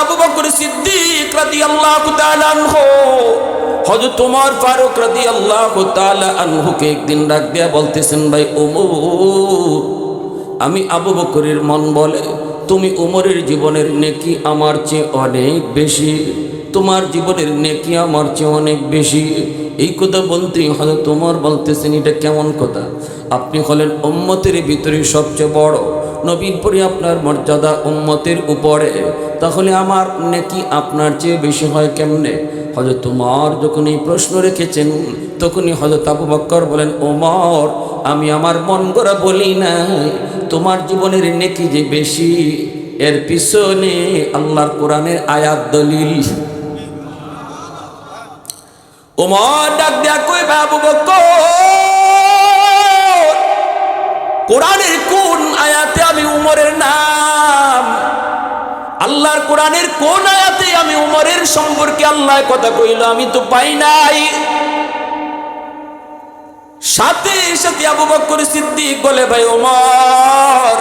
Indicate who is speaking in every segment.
Speaker 1: আবু বকর সিদ্দিক রাদিয়াল্লাহু তাআলা আনহু হযরত ওমর ফারুক রাদিয়াল্লাহু তাআলা আনহুকে একদিন ডাক দিয়া বলতেছেন, ভাই ওমর, আমি আবু বকরের মন বলে তুমি ওমরের জীবনের নেকি আমার চেয়ে অনেক বেশি, তোমার জীবনের নেকি আমার চেয়ে অনেক বেশি। এই কথা বলতে হযরত ওমর বলতেছেন, এটা কেমন কথা? আপনি হলেন উম্মতের ভিতরে সবচেয়ে বড়, নবীর পরে আপনার মর্যাদা উম্মতের উপরে, তাহলে আমার নেকি আপনার চেয়ে বেশি হয় কেমনে? হযরত ওমর যখন এই প্রশ্ন রেখেছেন তখনই হযরত আবু বকর বলেন, ওমর, আমি আমার মন গড়া বলি না, তোমার জীবনের নেকি যে বেশি এর পিছনে আল্লাহর কোরআনের আয়াত দলিল। ওমর ডাক দেয়া কই, আবু বকর, কোরআনের কোন আয়াতে আমি উমরের নাম, আল্লাহর কোরআনের কোন আয়াতে আমি উমরের সম্পর্কে আল্লাহ কথা কইল আমি তো পাই নাই। সাথে সাথে আবু বকর সিদ্দিক বলে, ভাই ওমর,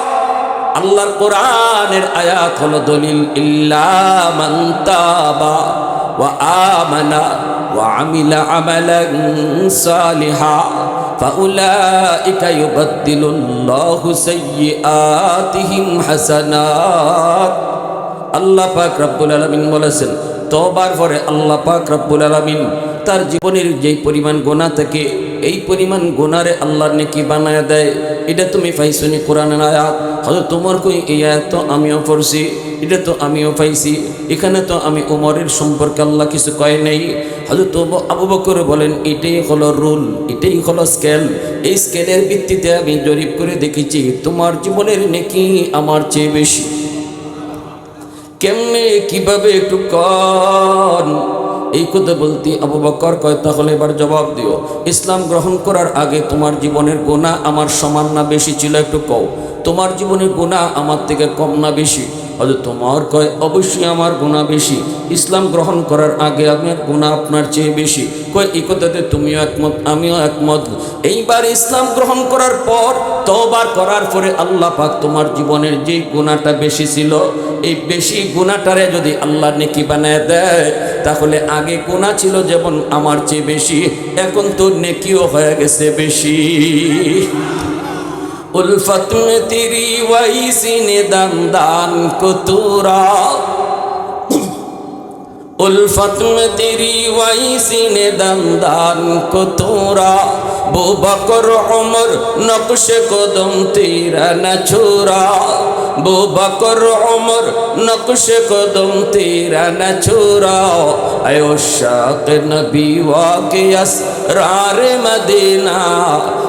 Speaker 1: আল্লাহর কোরআনের আয়াত হলো দলিল, ইল্লা মান তাবা ওয়া আমানা ওয়া আমিলা আমালান সালিহা ফাউলাইকা ইউবাদদিলুল্লাহু সাইয়্যাতিহিম হাসানাত। আল্লাহ পাক রব্বুল আলামিন বলেছেন, তওবার পরে আল্লাহ পাক রব্বুল আলামিন তার জীবনের যেই পরিমাণ গুনাহ থাকে এই পরিমাণ গুনারে আল্লাহর নেকি বানায় দেয়। এটা তুমি পাইছনি কোরআনের আয়াত? হয়তো তোমার কই এই আয়াত তো আমিও পড়ছি, এটা তো আমিও পাইছি, এখানে তো আমি ওমরের সম্পর্কে আল্লাহ কিছু কয় নেই। হযরত আবু বকর বলেন, এটাই হলো রুল, এটাই হলো স্কেল, এই স্কেলের ভিত্তিতে আমি জরিপ করে দেখেছি তোমার জীবনের নেকি আমার চেয়ে বেশি। কেমনে, কিভাবে, একটু কন। এই কথা বলতে আবু বকর কয়, তাহলে এবার জবাব দিও, ইসলাম গ্রহণ করার আগে তোমার জীবনের গুনাহ আমার সমান না বেশি ছিল? একটু কও, তোমার জীবনের গুনাহ আমার থেকে কম না বেশি? হয়তো তোমার কয়, অবশ্যই আমার গুনাহ বেশি, ইসলাম গ্রহণ করার আগে আমার গুনাহ আপনার চেয়ে বেশি। কয়, এই কথাতে তুমিও একমত, আমিও একমত। এইবার ইসলাম গ্রহণ করার পর, তওবা করার পরে আল্লাহ পাক তোমার জীবনের যে গুনাহটা বেশি ছিল এই বেশি গুনাহটারে যদি আল্লাহ নেকি বানায় দেয়, তাহলে আগে গুনাহ ছিল যেমন আমার চেয়ে বেশি, এখন তো নেকিও হয়ে গেছে বেশি। उल्फत में तेरी वही सीने दंदान को तूरा, उल्फत में तेरी वही सीने दंदान को तूरा, बू बकर उमर नक्श कदम तेरा न छोरा, बू बकर उमर नक्श कदम तेरा न छोरा, आयो शाक़ नबी वाक़े असरार मदीना,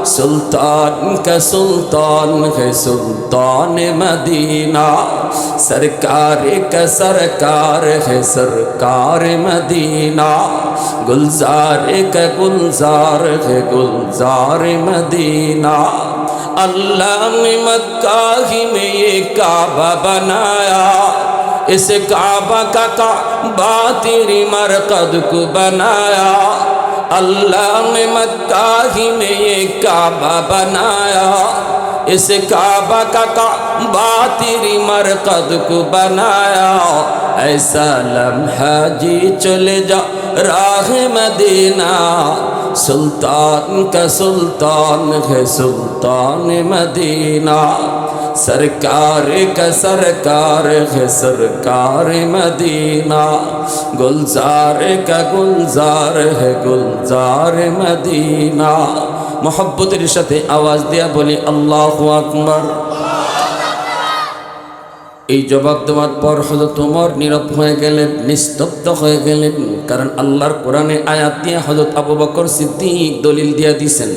Speaker 1: सुल्तान का सुल्तान है सुल्तान मदीना, सरकार का सरकार है सरकार मदीना, गुलजार का गुलजार है गुलजार मदीना। अल्लाह ने मक्का ही में ये काबा बनाया, इस काबा का काबा तेरी मरकद को बनाया, अल्लाह ने मक्का ही में ये काबा बनाया, इस काबा का काबा तेरी मरकद को बनाया, ऐसा लम्हा जी चले जा राह मदीना, सुल्तान का सुल्तान है सुल्तान मदीना, सरकार का सरकार है सरकार मदीना, गुलजार का गुलजार है गुलजार मदीना। मोहब्बतेर साथे आवाज दिया बोली अल्लाहु আকবার। এই জবাব দেওয়ার পর হযরত ওমর নীরব হয়ে গেলেন, নিস্তব্ধ হয়ে গেলেন, কারণ আল্লাহর কোরআনে আয়াত দিয়ে হযরত আবু বকর সিদ্দিক দলিল দিয়ে দিয়েছেন।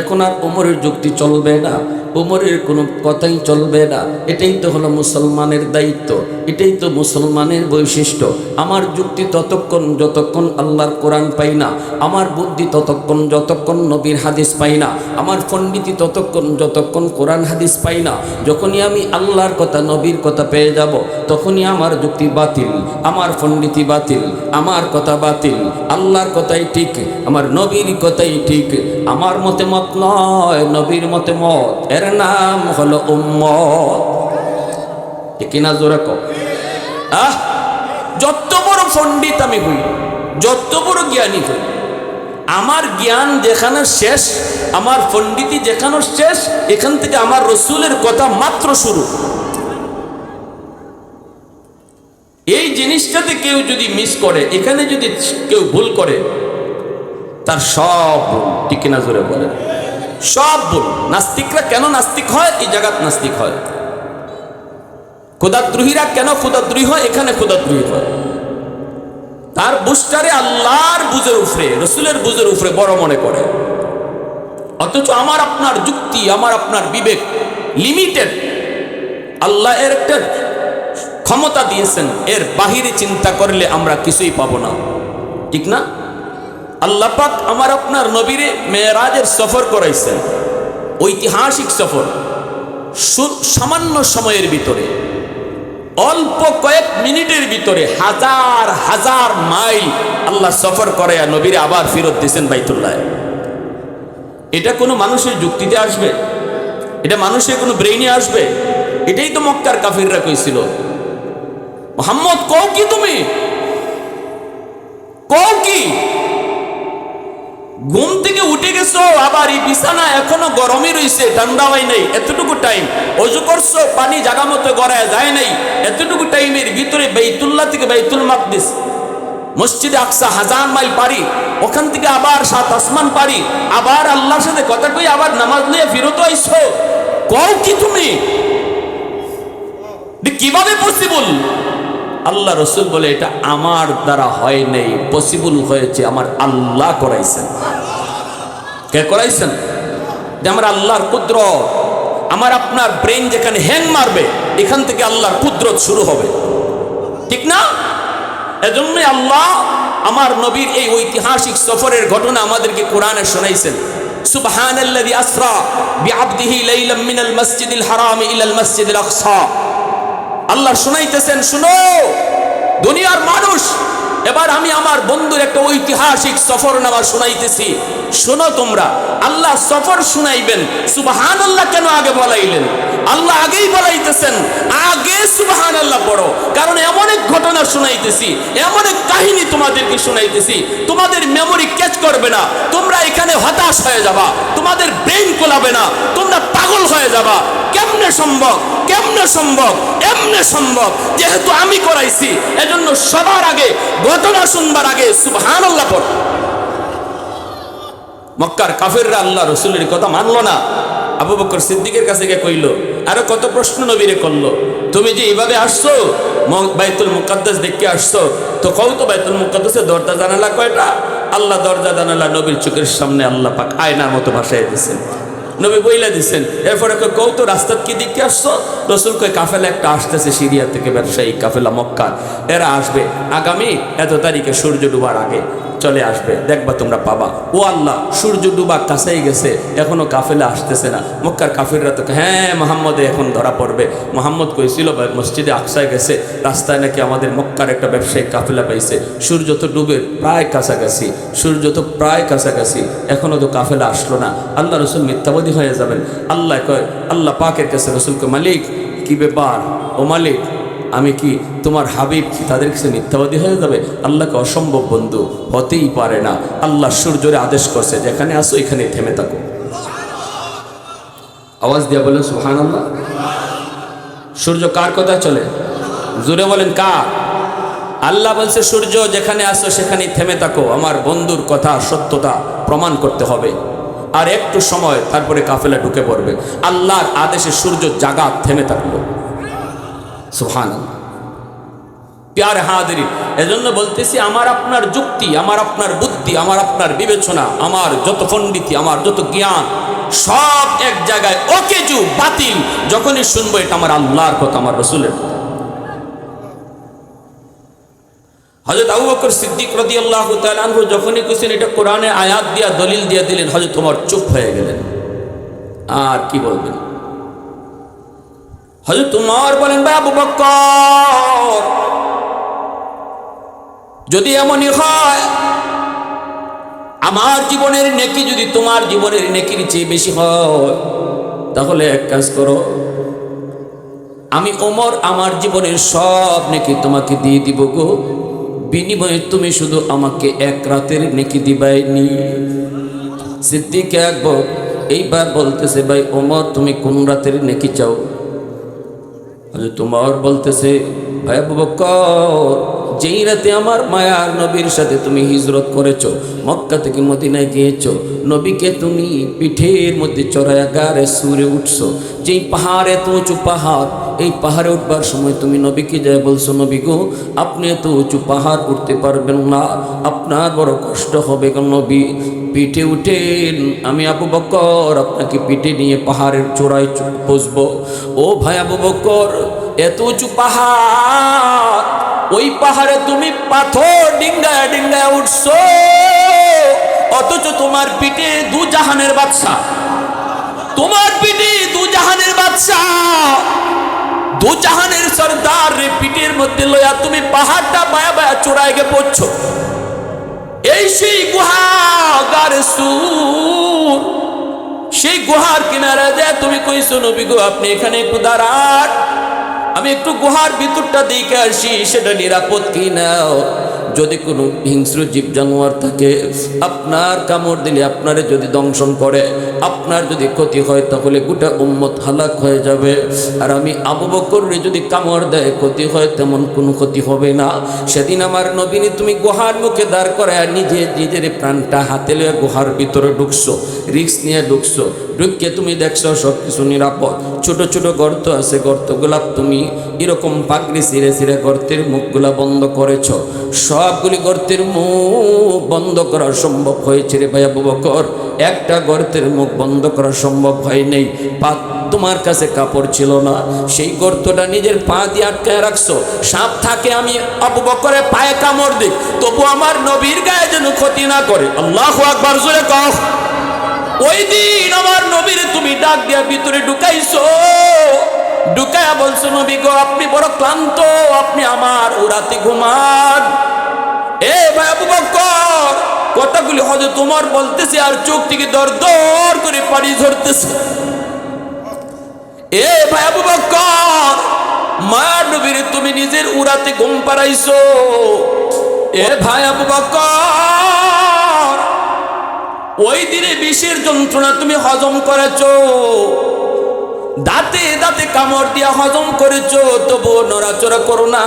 Speaker 1: এখন আর ওমরের যুক্তি চলবে না, ওমরের কোনো কথাই চলবে না। এটাই তো হলো মুসলমানের দায়িত্ব, এটাই তো মুসলমানের বৈশিষ্ট্য। আমার যুক্তি ততক্ষণ যতক্ষণ আল্লাহর কোরআন পাই না, আমার বুদ্ধি ততক্ষণ যতক্ষণ নবীর হাদিস পাই না, আমার পণ্ডিতি ততক্ষণ যতক্ষণ কোরআন হাদিস পাই না। যখনই আমি আল্লাহর কথা নবীর কথা পেয়ে যাব, তখনই আমার যুক্তি বাতিল, আমার পণ্ডিতি বাতিল, আমার কথা বাতিল। আল্লাহর কথাই ঠিক, আমার নবীর কথাই ঠিক, আমার মতে মত নয়, নবীর মতে মত। এর নাম হলো উম্মত। ঠিক না জোরে কও? যত বড় পণ্ডিত আমি হই, যত বড় জ্ঞানী হই, আমার জ্ঞান যেখানে শেষ, আমার পণ্ডিতি যেখানে শেষ, এখান থেকে আমার রসুলের কথা মাত্র শুরু। এই জিনিসটাতে কেউ যদি মিস করে, এখানে যদি কেউ ভুল করে, তার সব ভুল। ঠিক কিনা জোরে বলে? সব ভুল। নাস্তিকরা কেন নাস্তিক হয়? এই জায়গাত নাস্তিক হয়। খোদাদ্রোহীরা কেন খোদাদ্রোহী হয়? এখানে খোদাদ্রোহী হয়। তার বুঝটারে আল্লাহর বুঝের উপরে, রসুলের বুঝের উপরে বড় মনে করে। অথচ আমার আপনার যুক্তি, আমার আপনার বিবেক লিমিটেড। আল্লাহ এর একটা ক্ষমতা দিয়েছেন, এর বাহিরে চিন্তা করলে আমরা কিছুই পাবো না। ঠিক না? আল্লাহ পাক আমার আপনার নবীরে মেরাজের সফর করাইছেন, ঐতিহাসিক সফর। সামান্য সময়ের ভিতরে, অল্প কয়েক মিনিটের ভিতরে হাজার হাজার মাইল আল্লাহ সফর করাইয়া নবীরে আবার ফেরত দিয়েছেন বাইতুল্লাহ। এটা কোনো মানুষের যুক্তিতে আসবে? এটা মানুষের কোনো ব্রেইনে আসবে? এটাই তো মক্কার কাফিররা কইছিল, মুহাম্মদ কও কি, তুমি কও কি? ঘুম থেকে উঠে গেছো, আবার এই বিছানা এখনো গরমই রয়েছে, ঠান্ডা হয় নাই, এতটুকু টাইম ওযু করছো, পানি জায়গা মতো গড়ায় যায় নাই, এতটুকু টাইমের ভিতরে বাইতুল্লাহ থেকে বাইতুল মাকদিস, মসজিদে আকসা হাজার মাইল পারি, ওখান থেকে আবার 7 আসমান পারি, আবার আল্লাহর সাথে কথা কই আবার নামাজ নিয়ে ফিরত আইছো, কও কি তুমি? কিভাবে পসিবল? আল্লাহ রসুল বলে, এটা আমার দ্বারা হয় নাই, পসিবল হয়েছে আমার আল্লাহ করাইছেন। কে করাইছেন? যে আমার আল্লাহর কুদরত। আমার আপনার ব্রেন যেখানে হ্যাং মারবে, এখান থেকে আল্লাহর কুদরত শুরু হবে। ঠিক না? এজন্যই আল্লাহ আমার নবীর এই ঐতিহাসিক সফরের ঘটনা আমাদেরকে কোরআনে শোনাইছেন। সুবহানাল্লাযী আসরা বিআবদিহি লাইলাম মিনাল মাসজিদিল হারামি ইলাল মাসজিদিল আকসা। আল্লাহ শুনাইতেছেন, শুনো দুনিয়ার মানুষ, এবার আমি আমার বন্ধুর একটা ঐতিহাসিক সফর নামা শুনাইতেছি, শোনো তোমরা। আল্লাহ সফর শুনাইবেন, সুবহানাল্লাহ কেন আগে বলাইলেন? আল্লাহ আগেই বলাইতেছেন, আগে সুবহানাল্লাহ পড়ো, কারণ এমন এক ঘটনা শুনাইতেছি, এমন এক কাহিনী তোমাদেরকে শুনাইতেছি, তোমাদের মেমোরি ক্যাচ করবে না, তোমরা এখানে হতাশ হয়ে যাবা, তোমাদের ব্রেন কোলাবে না, তোমরা পাগল হয়ে যাবা। কেমনে সম্ভব? কেমনে সম্ভব? এমনে সম্ভব, যেহেতু আমি করাইছি, এজন্য সবার আগে, ঘটনা শুনবার আগে সুবহানাল্লাহ পড়ো। মক্কার কাফেররা আল্লাহ রসুলের কথা মানলো না। আবু বকর সিদ্দিকের কাছে গিয়ে কইল, আরো কত প্রশ্ন নবীরে করলো, তুমি যে এইভাবে আসছো, বাইতুল মুকাদ্দাস দেখে আসছো, তো কও তো বাইতুল মুকাদ্দাসের দরজা জানালা কয়টা? আল্লাহ দরজা জানালা নবীর চোখের সামনে আল্লাহ পাক আয়নার মতো ভাসায় দিয়েছেন, নবী বইলা দিচ্ছেন। এরপরে কও তো রাস্তার কি দিকে আসছো? রসুল কয়, কাফেলা একটা আসতেছে সিরিয়া থেকে, ব্যবসায়ী কাফেলা মক্কার, এরা আসবে আগামী এত তারিখে সূর্য ডুবার আগে চলে আসবে, দেখবা তোমরা পাবা। ও আল্লাহ, সূর্য ডুবা কাছেই গেছে, এখনো কাফেলা আসতেছে না। মক্কার কাফিররা তো, হ্যাঁ মোহাম্মদে এখন ধরা পড়বে। মোহাম্মদ কইছিল মসজিদে আকসায় গেছে, রাস্তায় নাকি আমাদের মক্কার একটা ব্যবসায়ী কাফেলা পাইছে, সূর্য তো ডুবে প্রায় কাছাকাছি, সূর্য তো প্রায় কাছাকাছি, এখনো তো কাফেলা আসলো না। আল্লাহ রসুল মিথ্যাবাদী হয়ে যাবেন। আল্লাহ কয়, আল্লাহ পাকের কাছে রসুলকে, মালিক কি ব্যাপার? ও মালিক, আমি কি তোমার হাবিব তাদের কাছে মিথ্যাবাদী হয়ে যাবে? আল্লাহকে অসম্ভব বন্ধু, হতেই পারে না। আল্লাহ সূর্যরে আদেশ করছে, যেখানে আসো এখানে থেমে থাকো। আওয়াজ দিয়া বলেন সুবহানাল্লাহ। সূর্য কার কথা চলে? জোরে বলেন কার? আল্লাহ বলছে, সূর্য যেখানে আসো সেখানেই থেমে থাকো, আমার বন্ধুর কথা সত্যতা প্রমাণ করতে হবে। আর একটু সময়, তারপরে কাফেলা ঢুকে পড়বে। আল্লাহর আদেশে সূর্য জাগা থেমে থাকলো। সুবহানাল্লাহ। প্যারে হাজিরিন, এজন্য বলতেছি, আমার আপনার যুক্তি, আমার আপনার বুদ্ধি, আমার আপনার বিবেচনা, আমার যত পণ্ডিতি, আমার যত জ্ঞান, সব এক জায়গায় অকেজু বাতিল যখনই শুনবো এটা আমার আল্লাহর কথা, আমার রসুলের। হযরত আবু বকর সিদ্দিক রাদিয়াল্লাহু তাআলা আনহু যখনই কইছেন এটা কোরআনের আয়াত দিয়া দলিল দিয়া দিলেন, হযরত ওমর চুপ হয়ে গেলেন। আর কি বলবেন? হযরত ওমর বলেন, ভাই আবু বকর, যদি এমনই হয়, আমার জীবনের নেকি যদি তোমার জীবনের নেকির চেয়ে বেশি হয়, তাহলে এক কাজ করো, আমি ওমর আমার জীবনের সব নেকি তোমাকে দিয়ে দিব গো, বিনিময়ে তুমি শুধু আমাকে এক রাতের নেকি দিবাইনি। সিদ্দিক আকবর এইবার বলতেছে, ভাই ওমর তুমি কোন রাতের নেকি চাও? তোমার বলতেছে, ভাই আবু বকর যেই রাতে আমার মায়ার নবীর সাথে তুমি হিজরত করেছো, মক্কা থেকে মদিনায় গিয়েছো, নবীকে তুমি পিঠের মধ্যে চড়ায়া গাড়ে সুরে উঠছো, যেই পাহাড় এত উঁচু পাহাড়, এই পাহাড়ে উঠবার সময় তুমি নবীকে যায় বলছো, নবী গো আপনি এত উঁচু পাহাড় উঠতে পারবেন না, আপনার বড় কষ্ট হবে গো নবী, পিঠে উঠেন, আমি আবু বকর আপনাকে পিঠে নিয়ে পাহাড়ের চূড়ায় বসবো। ও ভাই আবু বকর, এত উঁচু পাহাড়, ওই পাহাড়ে তুমি পাথর ডিঙ্গায় ডিঙ্গায় উঠছো, অথচ তোমার পিঠে দু জাহানের বাদশা, তোমার পিঠে দু জাহানের বাদশা, দু জাহানের সর্দার পিঠের মধ্যে লইয়া তুমি পাহাড়টা বায়া বায়া চূড়ায় গিয়ে পড়ছো। এই সেই গুহা গারে সুর, সেই গুহার কিনারে যায় তুমি কইছো, নবী গো আপনি এখানে একটু দাঁড়ান, আমি একটু গুহার ভিতরটা দেখে আসি সেটা নিরাপদ কি না, যদি কোনো হিংস্র জীব জানোয়ার থাকে আপনার কামড় দিলে আপনারে যদি দংশন করে, আপনার যদি ক্ষতি হয় তাহলে গোটা উম্মত হালাক হয়ে যাবে, আর আমি আবু বকররে যদি কামড় দেয় ক্ষতি হয় তেমন কোনো ক্ষতি হবে না। সেদিন আমার নবীনি তুমি গুহার মুখে দাঁড় করে আর নিজের প্রাণটা হাতে লয়ে গুহার ভিতরে ঢুকছো, রিস্ক নিয়ে ঢুকছো, ঢুকিয়ে তুমি দেখছো সব কিছু নিরাপদ, ছোট ছোট গর্ত আছে, গর্তগুলা তুমি এরকম পাগড়ি ছিঁড়ে ছিঁড়ে গর্তের মুখগুলা বন্ধ করেছ, সবগুলি গর্তের মুখ বন্ধ করা সম্ভব হয়েছে রে ভাই আবু বকর, একটা গর্তের মুখ বন্ধ করা সম্ভব হয় নাই, তোমার কাছে কাপড় ছিল না, সেই গর্তটা নিজের পা দিয়ে আটকায় রাখছো, সাপ থাকে আমি আবু বকরের পায়ে কামড় দিই তবু আমার নবীর গায়ে যেন ক্ষতি না করে। আল্লাহু আকবার জোরে কও। ওই দিন আমার নবীর তুমি ডাক দিয়া ভিতরে ঢুকাইছো, ঢুকায়া বলছো, নবী গো আপনি বড় ক্লান্ত, আপনি আমার রাতে ঘুমান। এ ভাই আবু বকর কথাগুলি হযরত ওমর বলতেছে আর চোখ থেকে দর দর করে পানি ঝরতেছে। এ ভাই আবু বকর মায়ার নবীর তুমি নিজের উড়াতে ঘুম পাড়াইছো। এ ভাই আবু বকর ওই দিনে বিষের যন্ত্রণা তুমি হজম করেছো, দাঁতে দাঁতে কামড় দিয়া হজম করেছো, তবুও নড়াচড়া করো না,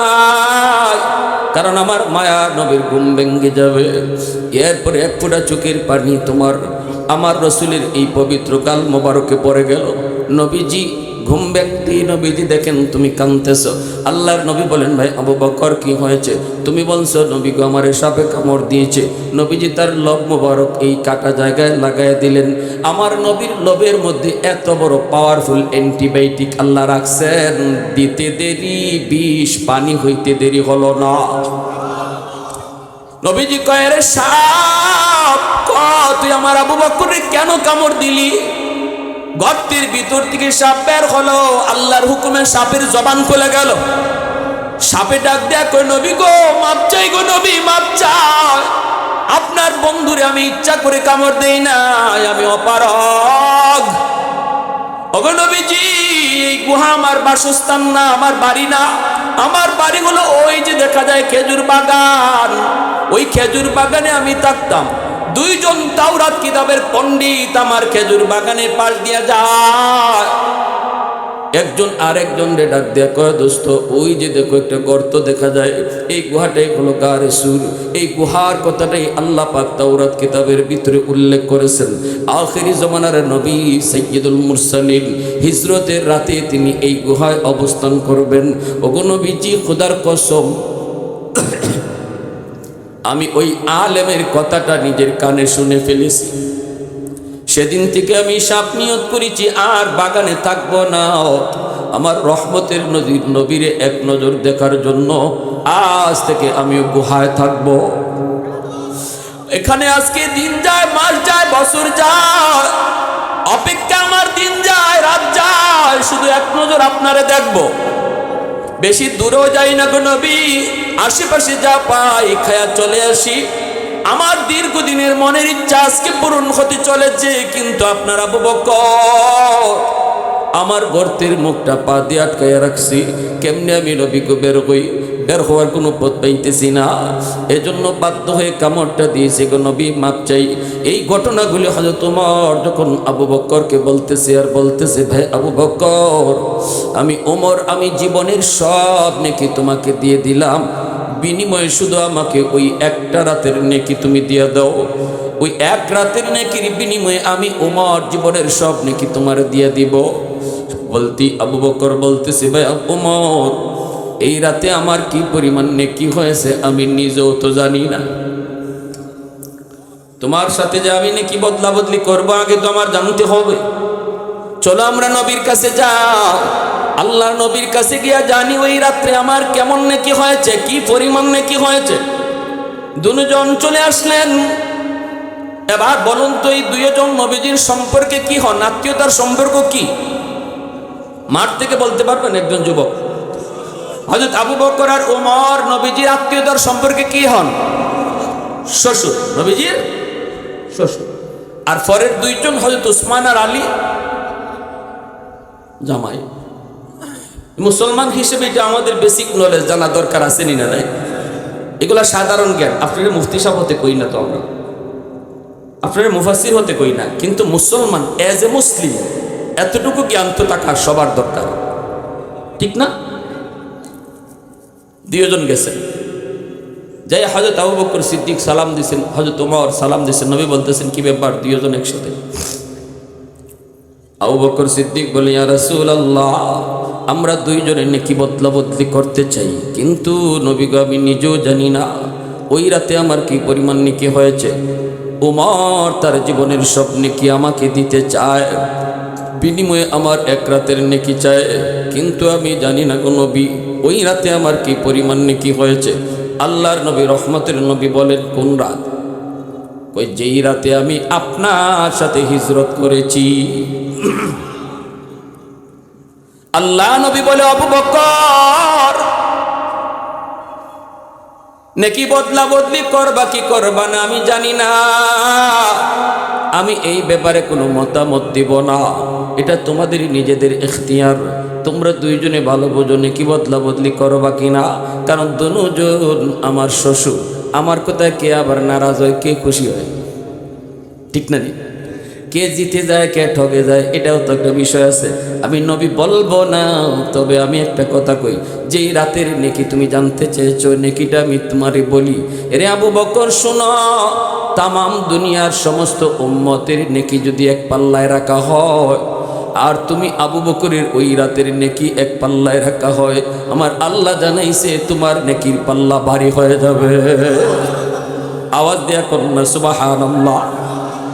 Speaker 1: কারণ আমার মায়া নবীর ঘুম ভেঙে যাবে। এরপরে এক ফোঁটা চোখের পানি তোমার আমার রসুলের এই পবিত্র গাল মোবারকে পড়ে গেল। নবীজি ঘুম ব্যক্তি, নবীজি দেখেন তুমি কাঁদতেছ। আল্লাহর নবী বলেন, ভাই আবু বকর কি হয়েছে? তুমি বলছো নবী গো আমার সাপে কামড় দিয়েছে। নবীজি তার লব মোবারক এই কাটা জায়গায় লাগাই দিলেন। আমার নবীর লবের মধ্যে এত বড় পাওয়ারফুল অ্যান্টিবায়োটিক আল্লাহ রাখছেন, দিতে দেরি বিষ পানি হইতে দেরি হলো না। নবীজি কয়, রে সাপ তুই আমার আবু বকরে কেন কামড় দিলি? গর্তের ভিতর থেকে সাপ বের হলো, আল্লাহর হুকুমে সাপের জবান খুলে গেল। সাপে ডাক দেয়া কই, নবী গো মাপ চাই গো নবী, মাপ চাই, আপনার বন্ধুরে আমি ইচ্ছা করে কামড় দেই না, আমি অপারগ। ওগো নবীজি এই গুহা আমার বাসস্থান না, আমার বাড়ি না, আমার বাড়ি হলো ওই যে দেখা যায় খেজুর বাগান, ওই খেজুর বাগানে আমি থাকতাম। দুইজন তাওরাত কিতাবের পণ্ডিত আমার খেজুর বাগানের পাশ দিয়া যায়। একজন আরেকজন রে ডাক দিয়া কয়, দোস্ত ওই যে দেখো একটা গর্ত দেখা যায়, এই গুহাটাই হলো গারে সুর। এই গুহার কথাটাই আল্লাহ পাক তাওরাত কিতাবের ভিতরে উল্লেখ করেছেন। আখিরি জমানার নবী সাইয়্যিদুল মুরসালিন হিজরতের রাতে তিনি এই গুহায় অবস্থান করবেন। ওগো নবীজি খোদার কসম, আমি ওই আলেমের কথাটা নিজের কানে শুনে ফেলেছি। সেদিন থেকে আমি সাপ নিয়ত করেছি আর বাগানে থাকবো না, আমার রহমতের নবীরে এক নজর দেখার জন্য আজ থেকে আমি গুহায় থাকব। এখানে আজকে দিন যায়, মাস যায়, বছর যায়, অপেক্ষা আমার দিন যায়, রাত যায়, শুধু এক নজর আপনারে দেখবো। বেশি দূরেও যাই না গো নবী, আশেপাশে যা পাই খায়া চলে আসি। আমার দীর্ঘদিনের মনের ইচ্ছা আজকে পূরণ হতে চলেছে, কিন্তু আপনার আবু বকর আমার গর্তের মুখটা পা দিয়ে আটকাইয়া রাখছি, কেমনে আমি নবীকে বের হই, বের হওয়ার কোনো পথ পাইতেছি না, এজন্য বাধ্য হয়ে কামড়টা দিয়েছি গো নবী, মাপ চাই। এই ঘটনাগুলি হযরত ওমর যখন আবু বকরকে বলতেছে আর বলতেছে, ভাই আবু বকর, আমি ওমর, আমি জীবনের সব নেকি তোমাকে দিয়ে দিলাম, বিনিময়ে শুধু আমাকে ওই একটা রাতের নেকি তুমি দিয়ে দাও। ওই এক রাতের নেকির বিনিময়ে আমি ওমর জীবনের সব নেকি তোমার দিয়ে দিব। বলতি আবু বকর বলতেছে, ভাই ওমর, এই রাতে আমার কি পরিমাণ নেকি হয়েছে আমি নিজেও তো জানি না। তোমার সাথে যে আমি নেকি বদলা বদলি করবো আগে তো আমার জানতে হবে। চলো আমরা নবীর কাছে যাও, আল্লাহর নবীর কাছে গিয়া জানি ওই রাত্রে আমার কেমন নেকি হয়েছে, কি পরিমাণ নেকি হয়েছে। দুজন চলে আসলেন। এবার বলুন তো এই দুইজন নবীজির সম্পর্কে কি হন, আত্মীয়তার সম্পর্ক কি? মাঠ থেকে বলতে পারবেন একজন যুবক? হযরত আবু বকর আর ওমর নবীজির আত্মীয়তার সম্পর্কে কি হন? শ্বশুর, নবীজির শ্বশুর। আর পরের দুইজন হযরত উসমান আর আলী জামাই। মুসলমান হিসেবে এটা আমাদের বেসিক নলেজ জানা দরকার আছে না নাই? এগুলা সাধারণ জ্ঞান। আপনারা মুফতি সাহেব হতে কই না তো, আমরা আপনারা মুফাসসির হতে কই না, কিন্তু মুসলমান এজ এ মুসলিম এতটুকু জ্ঞান তো থাকার সবার দরকার, ঠিক না? দুইজন গেছেন, যাই হযরত আবু বকর সিদ্দিক সালাম দিয়েছেন, হযরত ওমর সালাম দিয়েছেন। নবী বলতেছেন, কি ব্যাপার দুইজন একসাথে? আবু বকর সিদ্দিক বলে, ইয়া রাসূলুল্লাহ, আমরা দুইজনে নেকি বদলা বদলি করতে চাই, কিন্তু নবী গো আমি নিজেও জানি না ওই রাতে আমার কি পরিমাণ নেকি হয়েছে। ওমর তার জীবনের সব নেকি আমাকে দিতে চায়, বিনিময়ে আমার এক রাতের নেকি চায়, কিন্তু আমি জানি না গো নবী ওই রাতে আমার কি পরিমাণ নেকি হয়েছে। আল্লাহর নবী রহমতের নবী বলেন, কোন রাত? ওই যেই রাতে আমি আপনার সাথে হিজরত করেছি। আল্লাহ নবী বলে, আবু বকর, নেকি বদলা বদলি করবা কি করবা না আমি জানি না, আমি এই ব্যাপারে কোনো মতামত দিব না, এটা তোমাদের নিজেদের ইখতিয়ার। তোমরা দুইজনে ভালো বোঝো নেকি বদলা বদলি করবা কিনা, কারণ দুজন আমার শ্বশুর, আমার কথায় কে আবার নারাজ হয়, কে খুশি হয়, ঠিক না? কে জিতে যায় কে ঠকে যায়, এটাও তো একটা বিষয় আছে। আমি নবী বলবো না, তবে আমি একটা কথা কই, যেই রাতের নেকি তুমি জানতে চেয়েছো নেকিটা আমি তোমারে বলি। এরে আবু বকর শোনো, তামাম দুনিয়ার সমস্ত উম্মতের নেকি যদি এক পাল্লায় রাখা হয়, আর তুমি আবু বকরের ওই রাতের নেকি এক পাল্লায় রাখা হয়, আমার আল্লাহ জানাইছে তোমার নেকির পাল্লা ভারী হয়ে যাবে। आवाज दिया करो सुभान अल्लाह।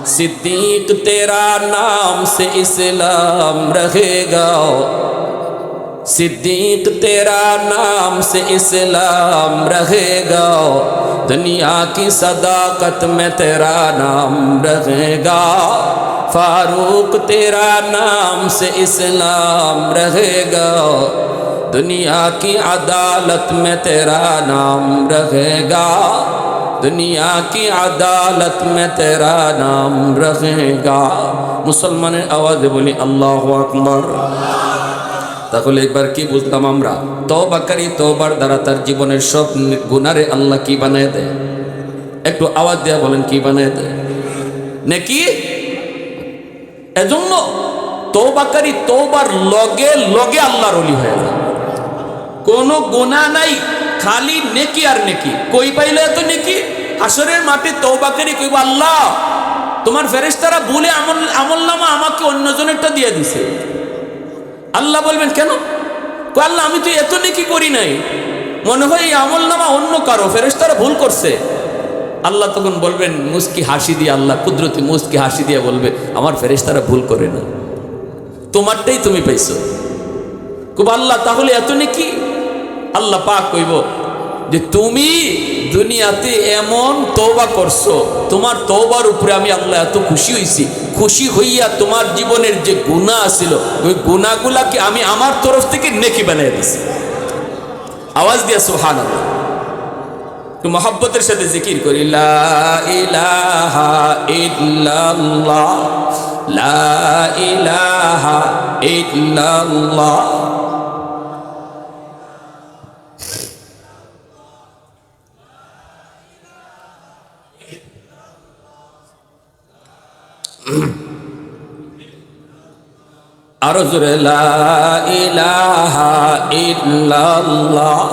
Speaker 1: सिद्दीक तेरा नाम से इस्लाम रहेगा, सिद्दीक तेरा नाम से इस्लाम रहेगा, दुनिया की सदाकत में तेरा नाम रहेगा, फारूक तेरा नाम से इस्लाम रहेगा, दुनिया की अदालत में तेरा नाम रहेगा, दुनिया की अदालत में तेरा नाम रहेगा। मुसलमाনের আওয়াজে বলি আল্লাহু আকবার। তাহলে একবার কি বুঝলাম আমরা, তওবাকারী তওবার দ্বারা তার জীবনের সব গুনারে আল্লাহ কি বানায় দেয়? একটু আওয়াজ দেয়া বলেন, কি বানায় দেয়? নেকি। এজন্য তওবাকারী তওবার লগে লগে আল্লাহর ওলি হয়ে যায়। কোনো গুনাহ নাই, খালি নেকি আর নেকি। কই পাইলে এত নেকি? হাসরের মাঠে তওবাকারী কইব, আল্লাহ তোমার ফেরেশতারা ভুলে আমলনামা আমাকে অন্যজনেরটা দিয়ে দিছে। আল্লাহ বলবেন কেন? কই আল্লাহ আমি তো এত নেকি করি নাই, মনে হয় এই আমলনামা অন্য কারো, ফেরেশতারা ভুল করছে। আল্লাহ তখন বলবেন মুস্কি হাসি দিয়ে, আল্লাহ কুদরতি মুস্কি হাসি দিয়ে বলবে, আমার ফেরেশতারা ভুল করে না, তোমারটাই তুমি পাইছো। কইব আল্লাহ তাহলে এত নেকি? আল্লাহ পাক কইব যে তুমি দুনিয়াতে এমন তওবা করছো, তোমার তওবার উপরে আমি আল্লাহ এত খুশি হইছি, খুশি হইয়া তোমার জীবনের যে গুনাহ ছিল ওই গুনাহগুলাকে আমি আমার তরফ থেকে নেকি বানিয়ে দিছি। আওয়াজ দিয়া সুবহানাল্লাহ। একটু মহব্বতের সাথে জিকির করি, লা ইলাহা ইল্লাল্লাহ লা ইলাহা ইল্লাল্লাহ। আরো জোরে লা ইলাহা ইল্লাল্লাহ।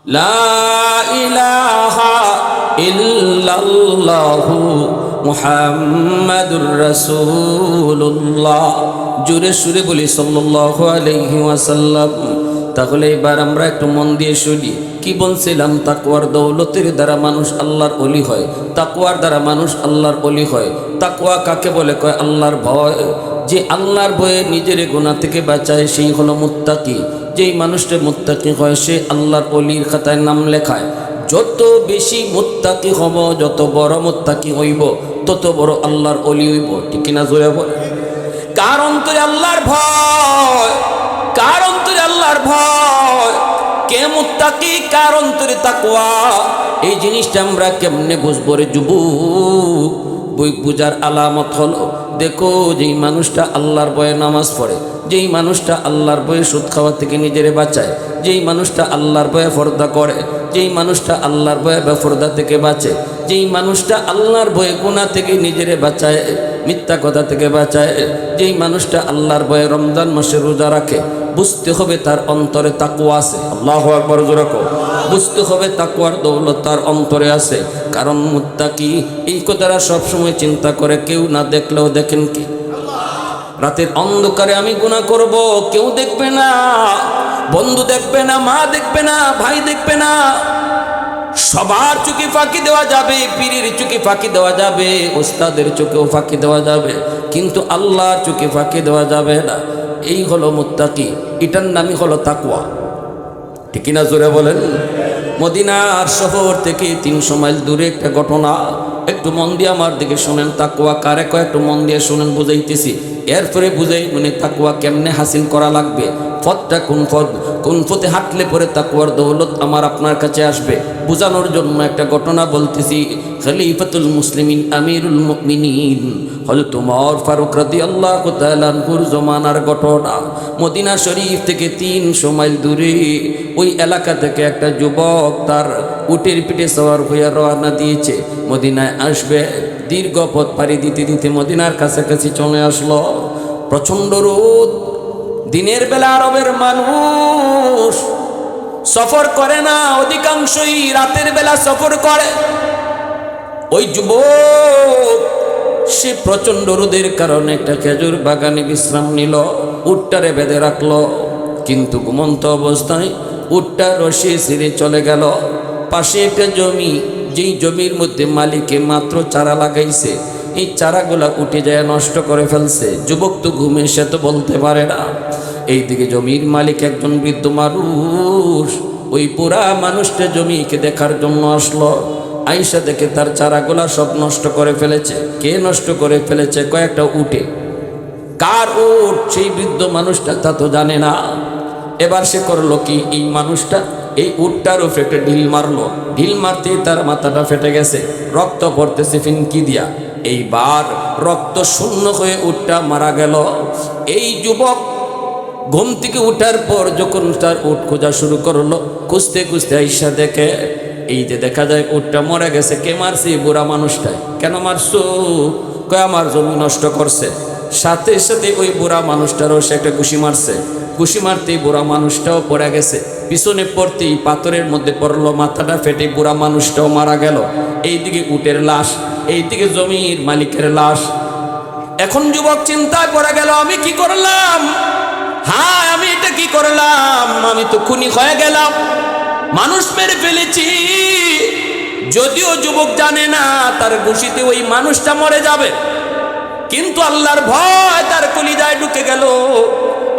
Speaker 1: লা ইলাহা ইল্লাল্লাহু মুহাম্মাদুর রাসূলুল্লাহ। জোরে সুরে বলি সাল্লাল্লাহু আলাইহি ওয়াসাল্লাম। তাহলে এবার আমরা একটু মন দিয়ে শুনি কি বলছিলাম, তাকওয়ার দৌলতের দ্বারা মানুষ আল্লাহর ওলি হয়, তাকওয়ার দ্বারা মানুষ আল্লাহর ওলি হয়। তাকওয়া কাকে বলে? কয় আল্লাহর ভয়। যে আল্লাহর ভয়ে নিজের গুনাহ থেকে বাঁচায় সেই হলো মুত্তাকি। যেই মানুষটা মুত্তাকি হয় সে আল্লাহর ওলির খাতায় নাম লেখায়। যত বেশি মুত্তাকি হব, যত বড় মুত্তাকি হইব, তত বড় আল্লাহর ওলি হইব। ঠিক কিনা জোরে বল? কার অন্তরে আল্লাহর ভয়? কার অন্তরে আল্লাহর ভয়? কে মুত্তাকি, কার অন্তরে তাকওয়া? এই জিনিসটা আমরা কেমনে বুঝবো রে যুবক? বই পূজার আলামত হলো, দেখো যেই মানুষটা আল্লাহর ভয়ে নামাজ পড়ে, যেই মানুষটা আল্লাহর ভয়ে সুদ খাওয়া থেকে নিজেরে বাঁচায়, যেই মানুষটা আল্লাহর ভয়ে পর্দা করে, যেই মানুষটা আল্লাহর ভয়ে বেপরদা থেকে বাঁচে, যেই মানুষটা আল্লাহর ভয়ে গুনাহ থেকে নিজেরে বাঁচায়, মিথ্যা কথা থেকে বাঁচায়, যেই মানুষটা আল্লাহর ভয়ে রমজান মাসে রোজা রাখে, বুঝতে হবে তার অন্তরে তাকওয়া আছে। আল্লাহু আকবার জোরে কও। বুঝতে হবে তাকওয়ার দৌলত তার অন্তরে আছে। কারণ মুত্তাকি এই কথাটা সবসময় চিন্তা করে, কেউ না দেখলেও দেখেন কি? রাতের অন্ধকারে আমি গুনাহ করব, কেউ দেখবে না, বন্ধু দেখবে না, মা দেখবে না, ভাই দেখবে না, সবার চোখে ফাঁকি দেওয়া যাবে, পীরের চোখে ফাঁকি দেওয়া যাবে, ওস্তাদের চোখেও ফাঁকি দেওয়া যাবে, কিন্তু আল্লাহর চোখে ফাঁকি দেওয়া যাবে না। এই হলো মুত্তাকি, এটার নামই হলো তাকওয়া। ঠিক কিনা জোরে বলেন? মদিনার শহর থেকে 300 মাইল দূরে একটা ঘটনা, একটু মন দিয়ে আমার দিকে শুনেন। তাকওয়া কারে কয় একটু মন দিয়ে শুনেন, বুঝাইতেছি। এরপরে বুঝাই মানে তাকওয়া কেমনে হাসিল করা লাগবে। পথটা কোন পথে হাঁটলে পরে তাকওয়ার দৌলত আমার আপনার কাছে আসবে, বোঝানোর জন্য একটা ঘটনা বলতেছি। খলিফাতুল মুসলিমিন আমিরুল মুমিনিন হযরত ওমর ফারুক রাদিয়াল্লাহু তাআলা আনহুর জমানার ঘটনা। মদিনা শরীফ থেকে 300 মাইল দূরে ওই এলাকা থেকে একটা যুবক তার উটের পিঠে সওয়ার হয়ে রওনা দিয়েছে, মদিনায় আসবে। দীর্ঘ পথ পাড়ি দিতে দিতে মদিনার কাছাকাছি চলে আসলো। প্রচণ্ড রোদ, দিনের বেলা আরবের মানুষ সফর করে না, অধিকাংশই রাতের বেলা সফর করে। ওই যুবক সে প্রচণ্ড রোদের কারণে একটা খেজুর বাগানে বিশ্রাম নিল, উটটারে বেঁধে রাখলো, কিন্তু ঘুমন্ত অবস্থায় উটটা রশি ছিঁড়ে চলে গেল। পাশে একটা জমি, যেই জমির মধ্যে মালিকে মাত্র চারা লাগাইছে, এই চারাগুলা উঠে যায় নষ্ট করে ফেলছে। যুবক তো ঘুমে, সে তো বলতে পারে না। এইদিকে জমির মালিক একজন বৃদ্ধ মানুষ, ওই পুরা মানুষটা জমিকে দেখার জন্য আসলো। আইসা দেখে তার চারাগুলা সব নষ্ট করে ফেলেছে। কে নষ্ট করে ফেলেছে? কয়েকটা উটে। কার উট? সেই বৃদ্ধ মানুষটা তা তো জানে না। এবার সে করলো কি, এই মানুষটা এই উটটার উপরে একটা ঢিল মারলো। ঢিল মারতেই তার মাথাটা ফেটে গেছে, রক্ত পড়তেছে ফিনকি দিয়া। এইবার রক্ত শূন্য হয়ে উটটা মারা গেল। এই যুবক ঘুম থেকে উঠার পর যখন তার উট খোঁজা শুরু করলো, খুঁজতে খুঁজতে আইসা দেখে এই যে দেখা যায় উটটা মরে গেছে। কে মারছে? বুড়া মানুষটাই। কেন মারছো? কয় আমার জমি নষ্ট করছে। সাথে সাথে ওই বুড়া মানুষটারও সে একটা ঘুষি মারছে। ঘুষি মারতেই বুড়া মানুষটাও পড়ে গেছে। পিছনে পড়তেই পাথরের মধ্যে পড়লো, মাথাটা ফেটে বুড়া মানুষটাও মারা গেল। এইদিকে উটের লাশ, এইদিকে জমির মালিকের লাশ। এখন যুবক চিন্তায় পড়ে গেল, আমি কি করলাম? হ্যাঁ, আমি এটা কি করলাম? আমি তো খুনি হয়ে গেলাম, মানুষ মেরে ফেলেছি। যদিও যুবক জানে না তার ঘুষিতে ওই মানুষটা মরে যাবে, কিন্তু আল্লাহর ভয় তার কলিজায় ঢুকে গেল।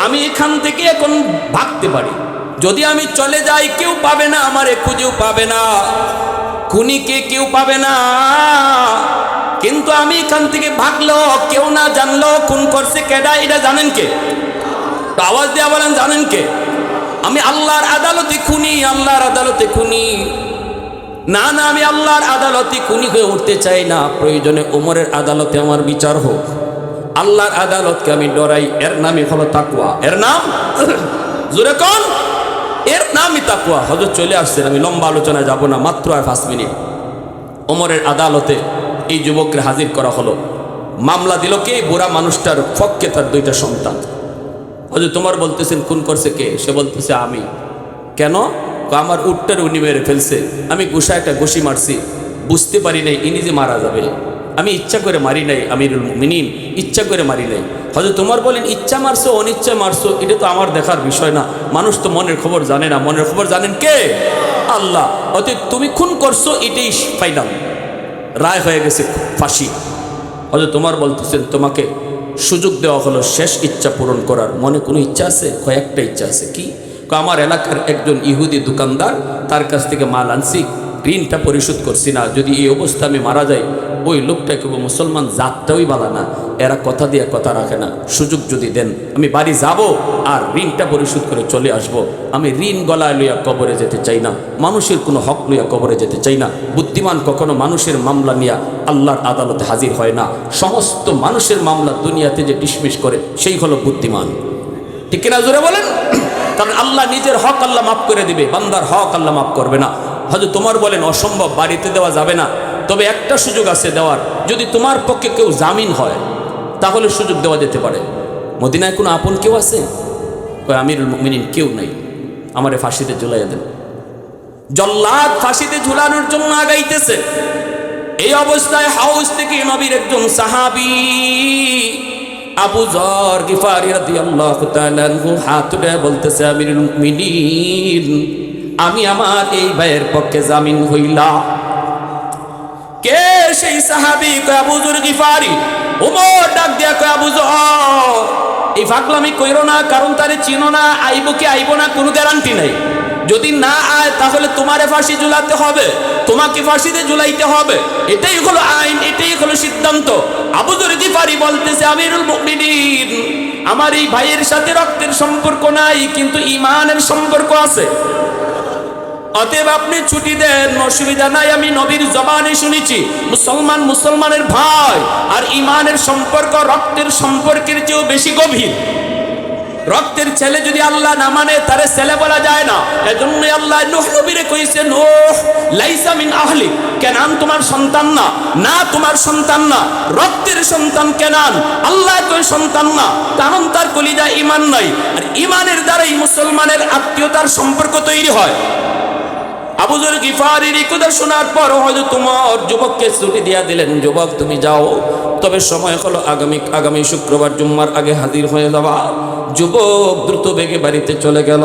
Speaker 1: আমি এখান থেকে এখন ভাগতে পারি, যদি আমি চলে যাই কেউ পাবে না, আমারে খুঁজেও পাবে না, খুনিকে কেউ পাবে না। কিন্তু আমি এখান থেকে ভাগলো, কেউ না জানলো খুন করছে কেডা, এটা জানেন কে? আওয়াজ দেওয়া বলেন, জানেন কে? আমি আল্লাহর আদালতে খুনি, আল্লাহর আদালতে খুনি। না না, আমি আল্লাহর আদালতে খুনি হয়ে উঠতে চাই না। প্রয়োজনে ওমরের আদালতে আমার বিচার হোক। আল্লাহর আদালতকে আমি ডরাই, এর নামই হলো তাকওয়া। এর নাম জোরে কোন? এর নামই তাকওয়া। হযরত চলে আসছেন, আমি লম্বা আলোচনায় যাব না, মাত্র আর 5 মিনিট। ওমরের আদালতে এই যুবককে হাজির করা হলো। মামলা দিল কে? বুড়া মানুষটার পক্ষে তার 2টা সন্তান। হযরত ওমর বলতেছেন খুন করছে কে? সে বলতেছে আমি। কেন? আমার উটটার উনি মেরে ফেলছে, আমি একটা ঘুষি মারছি, বুঝতে পারি নাই ইনি যে মারা যাবে। আমি ইচ্ছা করে মারি নাই আমিরুল মুমিনিন, ইচ্ছা করে মারি নাই। হযরত ওমর বলেন ইচ্ছা মারছো অনিচ্ছা মারছো এটা তো আমার দেখার বিষয় না, মানুষ তো মনের খবর জানে না, মনের খবর জানেন কে? আল্লাহ। অতএব তুমি খুন করছো, এটাই ফাইনাল, রায় হয়ে গেছে, ফাঁসি। হযরত ওমর বলতেছেন তোমাকে সুযোগ দেওয়া হলো শেষ ইচ্ছা পূরণ করার, মনে কোনো ইচ্ছা আছে? কয়েকটা ইচ্ছা আছে। কি? আমার এলাকার একজন ইহুদি দোকানদার, তার কাছ থেকে মাল আনছি, ঋণটা পরিশোধ করছি না, যদি এই অবস্থা আমি মারা যাই, ওই লোকটা কেউ মুসলমান জাতটাই বালা না, এরা কথা দিয়ে কথা রাখে না, সুযোগ যদি দেন আমি বাড়ি যাব আর ঋণটা পরিশোধ করে চলে আসব। আমি ঋণ গলায় লইয়া কবরে যেতে চাই না, মানুষের কোনো হক লইয়া কবরে যেতে চাই না। বুদ্ধিমান কখনো মানুষের মামলা নিয়ে আল্লাহর আদালতে হাজির হয় না, সমস্ত মানুষের মামলা দুনিয়াতে যে ডিসমিস করে সেই হলো বুদ্ধিমান। ঠিক কিনা জোরে বলেন? কারণ আল্লাহ নিজের হক আল্লাহ মাফ করে দিবে, বান্দার হক আল্লাহ মাফ করবে না। হয়তো তোমার বলেন অসম্ভব, বাড়িতে দেওয়া যাবে না, তবে একটা সুযোগ আছে দেওয়ার, যদি তোমার পক্ষে কেউ জামিন হয় তাহলে সুযোগ দেওয়া যেতে পারে। মদিনায় কোনো আপন কেউ আছে? আমিরুল মুমিনিন কেউ নাই, আমারে ফাঁসিতে ঝুলাইয়া দেন। জল্লাদ ফাঁসিতে ঝুলানোর জন্য আগাইতেছে, এই অবস্থায় হাউস থেকে নবীর একজন সাহাবী আবু যর গিফারি রাদিয়াল্লাহু তাআলা আনহু হাত উঠে বলতেছে আমিরুল মুমিনিন, আমি আমার এই ভাইয়ের পক্ষে জামিন হইলাম। কে সেই সাহাবী? কয় আবু যর গিফারি। ওমর ডাক দিয়া কয় আবু যর, এই ফাগলামি কইরো না, কারণ তারে চিনো না, আইবো কি আইবো না কোনো গ্যারান্টি নাই। যদি না আয় তাহলে তোমারে ফাঁসি ঝুলাতে হবে, তোমাকে ফাঁসিতে ঝুলাইতে হবে, এটাই হলো আইন, এটাই হলো সিদ্ধান্ত। আবু যর গিফারি বলতেছে আমিরুল মুমিনিন, আমার এই ভাইয়ের সাথে রক্তের সম্পর্ক নাই, কিন্তু ঈমানের সম্পর্ক আছে। অতএব আপনি ছুটি দেন, অসুবিধা নাই, আমি নবীর জবানে শুনেছি মুসলমান মুসলমানের ভাই, আর ঈমানের সম্পর্ক রক্তের সম্পর্কের চেয়েও বেশি গভীর। রক্তের ছেলে যদি আল্লাহ না মানে তারে ছেলে বলা যায় না। এজন্য আল্লাহ নূহ নবীরে কইছে, নূহ লাইসা মিন আহলি, কেনান তোমার সন্তান না, না তোমার সন্তান না, রক্তের সন্তান কেনান, আল্লাহ কই সন্তান না, কারণ তার কলিজায় ঈমান নাই, আর ঈমানের দ্বারাই মুসলমানের আত্মীয়তার সম্পর্ক তৈরি হয়। আবু যর গিফারির এই কথা শোনার পর হয়তো তোমার যুবককে ছুটি দিয়া দিলেন, যুবক তুমি যাও, তবে সময় হলো আগামী শুক্রবার জুম্মার আগে হাজির হয়ে যাওয়া। যুবক দ্রুত বেগে বাড়িতে চলে গেল।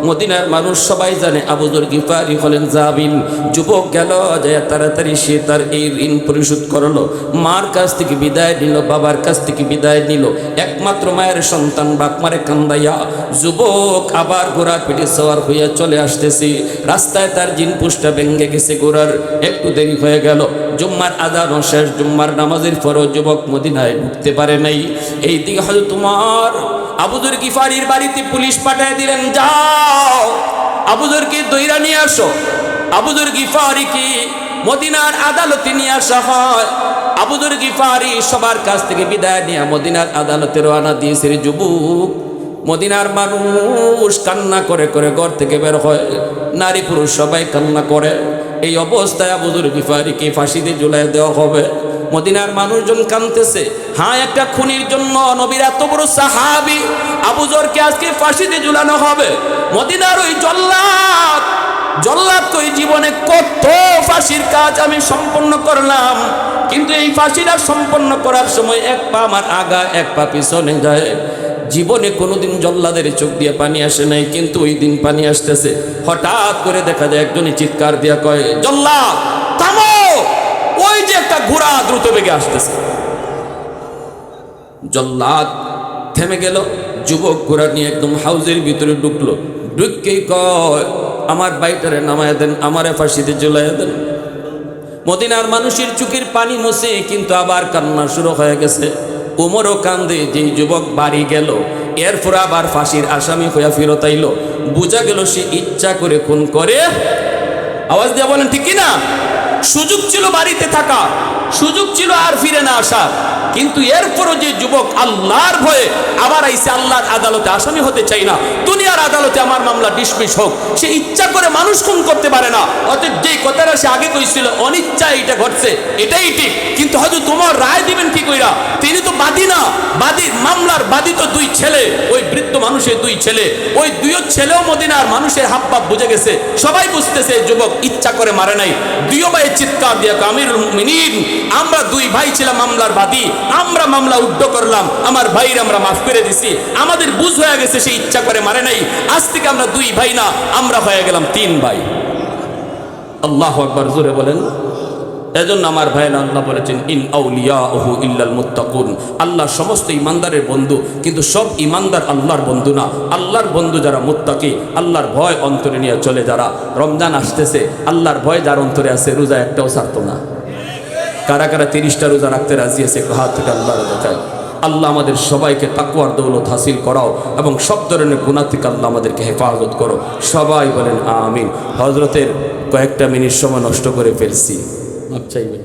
Speaker 1: মদিনার মানুষ সবাই জানে আবু যর গিফারি হলেন জামিন। যুবক গেল, যায় তাড়াতাড়ি সে তার এই ঋণ পরিশোধ করলো। মার কাছ থেকে বিদায় নিল, বাবার কাছ থেকে বিদায় নিল, একমাত্র মায়ের সন্তান বাপ মারে কান্দাইয়া যুবক আবার ঘোড়া পিঠে সওয়ার হইয়া চলে আসতেছে। রাস্তায় তার জিন পুষ্টা ভেঙে গেছে, ঘোড়ার একটু দেরি হয়ে গেল। জুম্মার আযান শেষ, জুম্মার নামাজের পরও যুবক মদিনায় ঢুকতে পারে নাই। এই দিকে হয়তো তোমার আবু যর গিফারির বাড়িতে পুলিশ পাঠিয়ে দিলেন, যাও আবু যরকে দইরা নিয়ে আসো। আবু যর গিফারিকে মদিনার আদালতে নিয়ে আসা হয়। আবু যর গিফারি সবার কাছ থেকে বিদায় নিয়ে মদিনার আদালতে রওনা দিয়েছে। যুবক মদিনার মানুষ কান্না করে করে ঘর থেকে বের হয়, নারী পুরুষ সবাই কান্না করে। এই অবস্থায় আবু যর গিফারিকে ফাঁসিতে ঝুলাই দেওয়া হবে। মদিনার মানুষজন কাঁদতেছে। হ্যাঁ, একটা খুনির জন্য নবীর এত বড় সাহাবী আবু যরকে আজকে ফাঁসিতে ঝুলানো হবে। মদিনার ওই জল্লাদ কই জীবনে কত ফাঁসির কাজ আমি সম্পন্ন করলাম, কিন্তু এই ফাঁসিটা সম্পন্ন করার সময় এক পা আমার আগা এক পা পিছনে যায়। জীবনে কোনোদিন জল্লাদের চোখ দিয়ে পানি আসে নাই, কিন্তু ওই দিন পানি আসতেছে। হঠাৎ করে দেখা যায় একজনই চিৎকার দিয়া কয়, জল্লাদ থামো, ওই যে একটা ঘোড়া দ্রুত বেগে আসতেছে। জল্লাদ থেমে গেল। যুবক ঘোড়া নিয়ে একদম হাউজের ভিতরে ঢুকলো। ঢুককেই কয়, আমার বাইটারে নামায় দেন, আমারে ফাঁসিতে ঝুলাইয়া দেন। মদিনার মানুষের চোখের পানি মুছে, কিন্তু আবার কান্না শুরু হয়ে গেছে। উমরও কান্দে। যেই যুবক বাড়ি গেল, এরপর আবার ফাঁসির আসামি হইয়া ফেরত আইল। বোঝা গেল সে ইচ্ছা করে খুন করে। আওয়াজ দিয়ে বলেন ঠিক কিনা? সুযোগ ছিল বাড়িতে থাকা, সুযোগ ছিল আর ফিরে না আসা, কিন্তু এরপরও যে যুবক আল্লাহর ভয়ে আবার আইসে আল্লাহর আদালতে, আসামি হতে চাই না, দুনিয়ার আদালতে আমার মামলা ডিসমিস হোক, সে ইচ্ছা করে মানুষ খুন করতে পারে না। অতএব যেই কথাটা সে আগে কইছিল অনিচ্ছায় এটা ঘটছে, এটাই ঠিক, কিন্তু হয়তো তোমার রায় দিবেন কি কইরা? তিনি তো বাদী না, বাদী মামলার বাদী তো দুই ছেলে, ওই বৃদ্ধ মানুষের দুই ছেলে, ওই দুই ছেলেও মদিনার মানুষের হাব ভাব বুঝে গেছে, সবাই বুঝতেছে যুবক ইচ্ছা করে মারে নাই। দুই ভাই চিৎকার দিয়া আমিরুল মুমিনিন, আমরা দুই ভাই ছিলাম মামলার বাদী, আমরা মামলা উদ্ধ করলাম, আমার ভাইয়ের আমরা মাফ করে দিছি, আমাদের বুঝ হয়ে গেছে সে ইচ্ছা করে মারে নাই, আজ থেকে আমরা দুই ভাই না, আমরা হয়ে গেলাম তিন ভাই। আল্লাহু আকবার, জোরে বলেন। এজন্য আমার ভাইয়েরা, আল্লাহ বলেছেন ইন আউলিয়াহু ইল্লাল মুত্তাকুন, আল্লাহ সমস্ত ইমানদারের বন্ধু, কিন্তু সব ইমানদার আল্লাহর বন্ধু না। আল্লাহর বন্ধু যারা মুত্তাকি, আল্লাহর ভয় অন্তরে নিয়ে চলে যারা। রমজান আসতেছে, আল্লাহর ভয় যার অন্তরে আছে, রোজা একটাও ছাড়তো না। কারা কারা 30টা রোজা রাখতে রাজি আছে? একটু হাত থেকে আল্লাহর দেখায়। আল্লাহ আমাদের সবাইকে তাকওয়ার দৌলত হাসিল করাও এবং সব ধরনের গুনাহ থেকে আল্লাহ আমাদেরকে হেফাজত করো। সবাই বলেন আমিন। হজরতের কয়েকটা মিনিট সময় নষ্ট করে ফেলছি, মাপ চাইবেন।